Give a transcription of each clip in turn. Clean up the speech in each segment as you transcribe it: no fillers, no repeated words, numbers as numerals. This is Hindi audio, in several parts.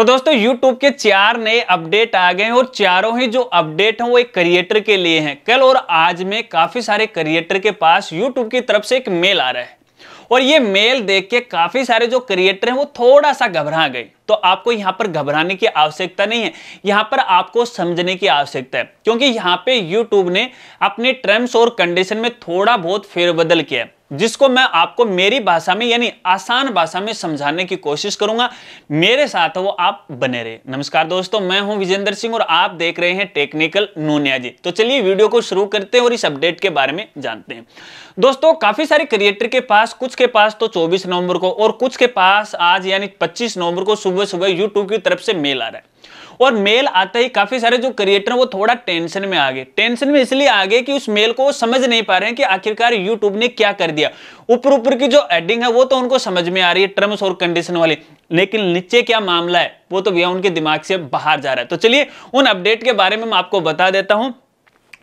तो दोस्तों YouTube के 4 नए अपडेट आ गए हैं और चारों ही जो अपडेट हैं वो एक क्रिएटर के लिए हैं। कल और आज में काफी सारे क्रिएटर के पास YouTube की तरफ से एक मेल आ रहा है और ये मेल देख के काफी सारे जो क्रिएटर हैं वो थोड़ा सा घबरा गए। तो आपको यहाँ पर घबराने की आवश्यकता नहीं है, यहाँ पर आपको समझने की आवश्यकता है, क्योंकि यहाँ पे YouTube ने अपने टर्म्स और कंडीशन में थोड़ा बहुत फेरबदल किया है, जिसको मैं आपको मेरी भाषा में यानी आसान भाषा में समझाने की कोशिश करूंगा। मेरे साथ वो आप बने रहे। नमस्कार दोस्तों, मैं हूं विजेंद्र सिंह और आप देख रहे हैं टेक्निकल नूनिया जी। तो चलिए वीडियो को शुरू करते हैं और इस अपडेट के बारे में जानते हैं। दोस्तों काफी सारे क्रिएटर के पास, कुछ के पास तो 24 नवंबर को और कुछ के पास आज यानी 25 नवंबर को सुबह सुबह यूट्यूब की तरफ से मेल आ रहा है। और मेल आते ही काफी सारे जो क्रिएटर हैं वो थोड़ा टेंशन में आ गए। टेंशन में इसलिए आ गए कि उस मेल को वो समझ नहीं पा रहे हैं कि आखिरकार यूट्यूब ने क्या कर दिया। ऊपर की जो एडिंग है वो तो उनको समझ में आ रही है, टर्म्स और कंडीशन वाली, लेकिन नीचे क्या मामला है वो तो भैया उनके दिमाग से बाहर जा रहा है। तो चलिए उन अपडेट के बारे में मैं आपको बता देता हूं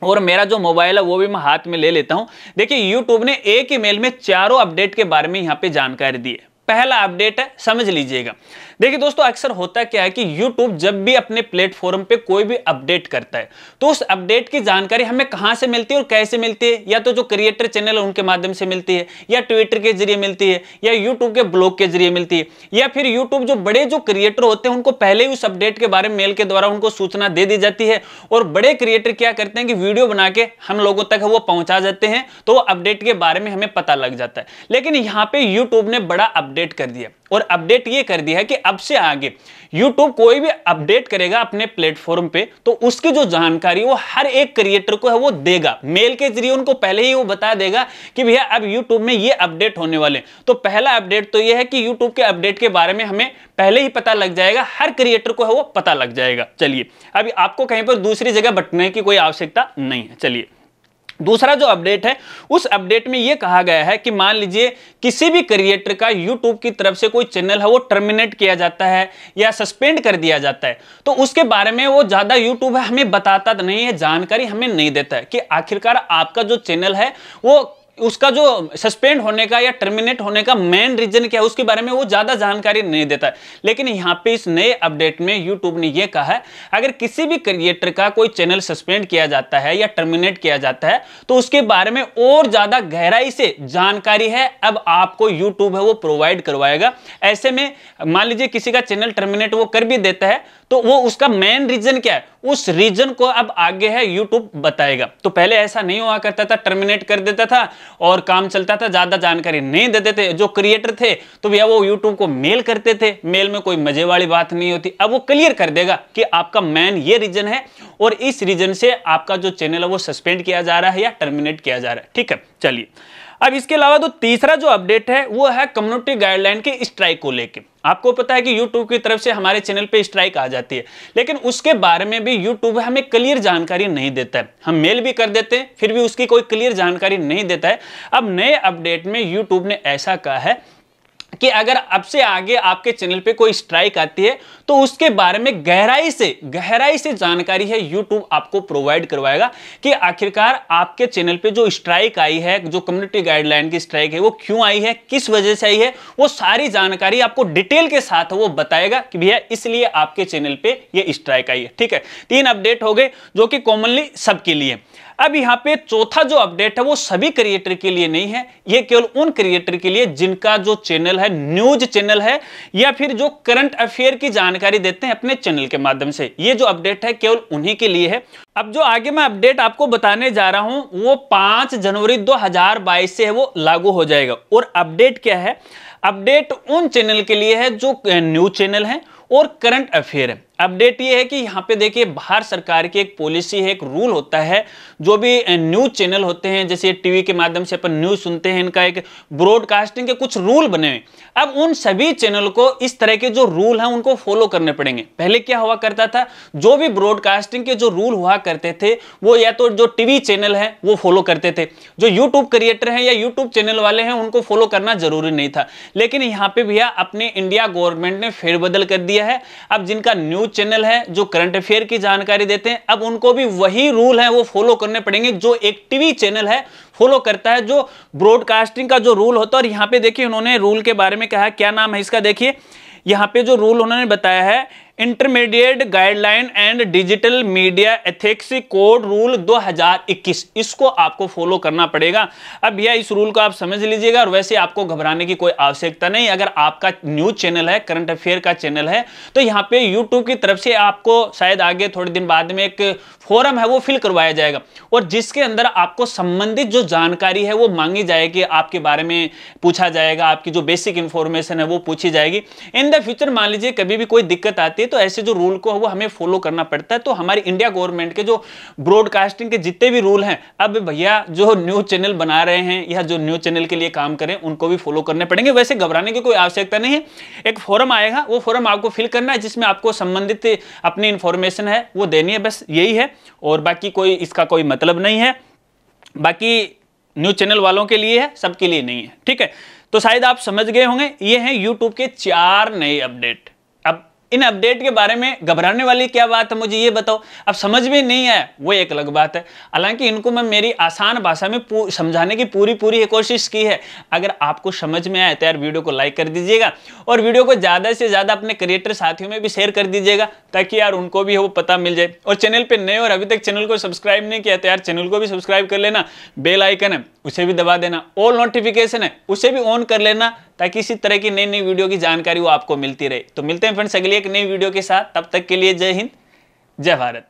और मेरा जो मोबाइल है वो भी मैं हाथ में ले लेता हूं। देखिए यूट्यूब ने एक ही मेल में चारों अपडेट के बारे में यहां पे जानकारी दी है। पहला अपडेट है, समझ लीजिएगा। देखिए दोस्तों अक्सर होता क्या है कि YouTube जब भी अपने प्लेटफॉर्म पे कोई भी अपडेट करता है तो उस अपडेट की जानकारी हमें कहां से मिलती है और कैसे मिलती है। या तो जो क्रिएटर चैनल है उनके माध्यम से मिलती है, या ट्विटर के जरिए मिलती है, या YouTube के ब्लॉग के जरिए मिलती है, या फिर YouTube जो बड़े जो क्रिएटर होते हैं उनको पहले ही उस अपडेट के बारे में मेल के द्वारा उनको सूचना दे दी जाती है। और बड़े क्रिएटर क्या करते हैं कि वीडियो बना के हम लोगों तक वो पहुंचा जाते हैं, तो वो अपडेट के बारे में हमें पता लग जाता है। लेकिन यहाँ पे यूट्यूब ने बड़ा अपडेट कर दिया और अपडेट ये कर दिया है कि अब से आगे YouTube कोई भी अपडेट करेगा अपने प्लेटफॉर्म पे तो उसकी जो जानकारी वो हर एक क्रिएटर को है वो देगा। मेल के जरिए उनको पहले ही वो बता देगा कि भैया अब YouTube में ये अपडेट होने वाले। तो पहला अपडेट तो ये है कि YouTube के अपडेट के बारे में हमें पहले ही पता लग जाएगा, हर क्रिएटर को है वो पता लग जाएगा। चलिए अभी आपको कहीं पर दूसरी जगह भटकने की कोई आवश्यकता नहीं है। चलिए दूसरा जो अपडेट है उस अपडेट में यह कहा गया है कि मान लीजिए किसी भी क्रिएटर का YouTube की तरफ से कोई चैनल है वो टर्मिनेट किया जाता है या सस्पेंड कर दिया जाता है, तो उसके बारे में वो ज्यादा YouTube है हमें बताता नहीं है, जानकारी हमें नहीं देता है कि आखिरकार आपका जो चैनल है वो उसका जो सस्पेंड होने का या टर्मिनेट होने का मेन रीजन क्या है उसके बारे में वो ज्यादा जानकारी नहीं देता है। लेकिन यहाँ पे इस नए अपडेट में यूट्यूब ने ये कहा है अगर किसी भी क्रिएटर का कोई चैनल सस्पेंड किया जाता है या टर्मिनेट किया जाता है तो उसके बारे में और ज्यादा गहराई से जानकारी है अब आपको यूट्यूब है वो प्रोवाइड करवाएगा। ऐसे में मान लीजिए किसी का चैनल टर्मिनेट वो कर भी देता है तो वो उसका मेन रीजन क्या है उस रीजन को अब आगे है यूट्यूब बताएगा। तो पहले ऐसा नहीं हुआ करता था, टर्मिनेट कर देता था और काम चलता था, ज्यादा जानकारी नहीं देते थे जो क्रिएटर थे, तो भैया वो यूट्यूब को मेल करते थे, मेल में कोई मजे वाली बात नहीं होती। अब वो क्लियर कर देगा कि आपका मेन ये रीजन है और इस रीजन से आपका जो चैनल है वो सस्पेंड किया जा रहा है या टर्मिनेट किया जा रहा है। ठीक है, चलिए अब इसके अलावा तो तीसरा जो अपडेट है वो है कम्युनिटी गाइडलाइन के स्ट्राइक को लेके। आपको पता है कि YouTube की तरफ से हमारे चैनल पे स्ट्राइक आ जाती है, लेकिन उसके बारे में भी YouTube हमें क्लियर जानकारी नहीं देता है। हम मेल भी कर देते हैं फिर भी उसकी कोई क्लियर जानकारी नहीं देता है। अब नए अपडेट में YouTube ने ऐसा कहा है कि अगर अब से आगे आपके चैनल पे कोई स्ट्राइक आती है तो उसके बारे में गहराई से जानकारी है YouTube आपको प्रोवाइड करवाएगा कि आखिरकार आपके चैनल पे जो स्ट्राइक आई है, जो कम्युनिटी गाइडलाइन की स्ट्राइक है वो क्यों आई है, किस वजह से आई है, वो सारी जानकारी आपको डिटेल के साथ वो बताएगा कि भैया इसलिए आपके चैनल पे ये स्ट्राइक आई है। ठीक है, 3 अपडेट हो गए जो कि कॉमनली सबके लिए। अब यहाँ पे चौथा जो अपडेट है वो सभी क्रिएटर के लिए नहीं है, ये केवल उन क्रिएटर के लिए जिनका जो चैनल है न्यूज चैनल है या फिर जो करंट अफेयर की जानकारी देते हैं अपने चैनल के माध्यम से। ये जो अपडेट है केवल उन्हीं के लिए है। अब जो आगे मैं अपडेट आपको बताने जा रहा हूं वो 5 जनवरी 2022 से है वो लागू हो जाएगा। और अपडेट क्या है, अपडेट उन चैनल के लिए है जो न्यूज चैनल है और करंट अफेयर है। अपडेट ये है कि यहाँ पे देखिए भारत सरकार की एक पॉलिसी है, एक रूल होता है, जो भी न्यूज चैनल होते हैं जैसे टीवी के माध्यम से अपन न्यूज सुनते हैं, इनका एक ब्रॉडकास्टिंग के कुछ रूल बने हुए। अब उन सभी चैनल को इस तरह के जो रूल हैं उनको फॉलो करने पड़ेंगे। पहले क्या हुआ करता था, जो भी ब्रॉडकास्टिंग के जो रूल हुआ करते थे वो या तो जो टीवी चैनल है वो फॉलो करते थे, जो यूट्यूब क्रिएटर हैं या यूट्यूब चैनल वाले हैं उनको फॉलो करना जरूरी नहीं था। लेकिन यहाँ पे भैया अपने इंडिया गवर्नमेंट ने फेरबदल कर दिया है। अब जिनका न्यूज चैनल है जो करंट अफेयर की जानकारी देते हैं अब उनको भी वही रूल है वो फॉलो करने पड़ेंगे जो एक टीवी चैनल है फॉलो करता है, जो ब्रॉडकास्टिंग का जो रूल होता है। और यहाँ पे देखिए उन्होंने रूल के बारे में कहा, क्या नाम है इसका, देखिए यहाँ पे जो रूल उन्होंने बताया है intermediate guideline and digital media ethics code rule 2021, इसको आपको फॉलो करना पड़ेगा। अब भैया इस रूल को आप समझ लीजिएगा, और वैसे आपको घबराने की कोई आवश्यकता नहीं। अगर आपका न्यूज चैनल है, करंट अफेयर का चैनल है, तो यहाँ पे यूट्यूब की तरफ से आपको शायद आगे थोड़े दिन बाद में एक फॉर्म है वो फिल करवाया जाएगा, और जिसके अंदर आपको संबंधित जो जानकारी है वो मांगी जाएगी, आपके बारे में पूछा जाएगा, आपकी जो बेसिक इंफॉर्मेशन है वो पूछी जाएगी। इन द फ्यूचर मान लीजिए कभी भी कोई दिक्कत आती है तो ऐसे जो रूल को वो हमें फॉलो करना पड़ता है। तो हमारी इंडिया गवर्नमेंट के जो ब्रॉडकास्टिंग के जितने भी रूल हैं, अब भैया जो न्यूज चैनल बना रहे हैं या जो न्यूज चैनल के लिए काम करें उनको भी फॉलो करने पड़ेंगे। वैसे घबराने की कोई आवश्यकता नहीं है। एक फॉर्म आएगा, वो फॉर्म आपको फिल करना है, जिसमें आपको संबंधित अपनी इंफॉर्मेशन है वो देनी है, बस यही है, और बाकी कोई इसका कोई मतलब नहीं है। बाकी न्यूज चैनल वालों के लिए है, सबके लिए नहीं है, ठीक है। तो शायद आप समझ गए होंगे, ये हैं यूट्यूब के 4 नए अपडेट। अब इन अपडेट के बारे में घबराने वाली क्या बात है, मुझे ये बताओ। अब समझ में नहीं आया वो एक अलग बात है, हालांकि इनको मैं मेरी आसान भाषा में समझाने की पूरी कोशिश की है। अगर आपको समझ में आए तो यार वीडियो को लाइक कर दीजिएगा, और वीडियो को ज़्यादा से ज़्यादा अपने क्रिएटर साथियों में भी शेयर कर दीजिएगा, ताकि यार उनको भी वो पता मिल जाए। और चैनल पे नए और अभी तक चैनल को सब्सक्राइब नहीं किया तो यार चैनल को भी सब्सक्राइब कर लेना, बेल आइकन है उसे भी दबा देना, ऑल नोटिफिकेशन है उसे भी ऑन कर लेना, ताकि इसी तरह की नई वीडियो की जानकारी वो आपको मिलती रहे। तो मिलते हैं फ्रेंड्स अगली एक नई वीडियो के साथ, तब तक के लिए जय हिंद, जय भारत।